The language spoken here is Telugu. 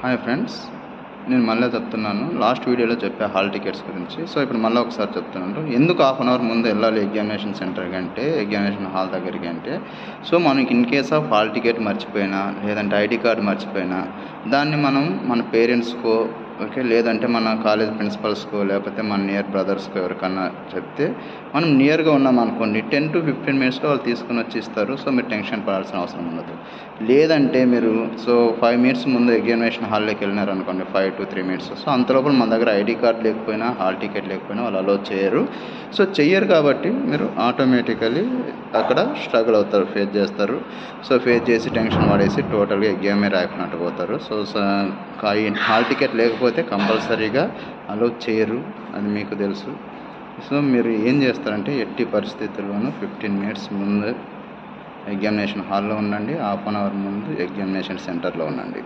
హాయ్ ఫ్రెండ్స్, నేను మళ్ళీ చెప్తున్నాను. లాస్ట్ వీడియోలో చెప్పే హాల్ టికెట్స్ గురించి. సో ఇప్పుడు మళ్ళీ ఒకసారి చెప్తున్నాను. ఎందుకు హాఫ్ అన్ అవర్ ముందు వెళ్ళాలి ఎగ్జామినేషన్ సెంటర్కి అంటే, ఎగ్జామినేషన్ హాల్ దగ్గరికి అంటే, సో మనకి in case of hall ticket మర్చిపోయినా, లేదంటే ఐడి కార్డు మర్చిపోయినా, దాన్ని మనం మన పేరెంట్స్కో లేదంటే మన కాలేజ్ ప్రిన్సిపల్స్కో లేకపోతే మన నియర్ బ్రదర్స్కో ఎవరికన్నా చెప్తే, మనం నియర్గా ఉన్నాం అనుకోండి, 10 to 15 మినిట్స్లో వాళ్ళు తీసుకుని వచ్చి ఇస్తారు. సో మీరు టెన్షన్ పడాల్సిన అవసరం ఉండదు. లేదంటే మీరు 5 మినిట్స్ ముందు ఎగ్జామినేషన్ హాల్లోకి వెళ్ళినారనుకోండి, 5 to 3 మినిట్స్. సో అంతలోపల మన దగ్గర ఐడి కార్డ్ లేకపోయినా, హాల్ టికెట్ లేకపోయినా వాళ్ళు అలో చేయరు. సో చెయ్యరు కాబట్టి మీరు ఆటోమేటికలీ అక్కడ స్ట్రగుల్ అవుతారు, ఫేస్ చేస్తారు. సో ఫేస్ చేసి టెన్షన్ పడేసి టోటల్గా ఎగ్జామే రాయకున్నట్టు పోతారు. సో హాల్ టికెట్ లేకపోతే కంపల్సరీగా అలో చేయరు, అది మీకు తెలుసు. సో మీరు ఏం చేస్తారంటే, ఎట్టి పరిస్థితుల్లోనూ 15 మినిట్స్ ముందు ఎగ్జామినేషన్ హాల్లో ఉండండి, హాఫ్ అన్ అవర్ ముందు ఎగ్జామినేషన్ సెంటర్లో ఉండండి.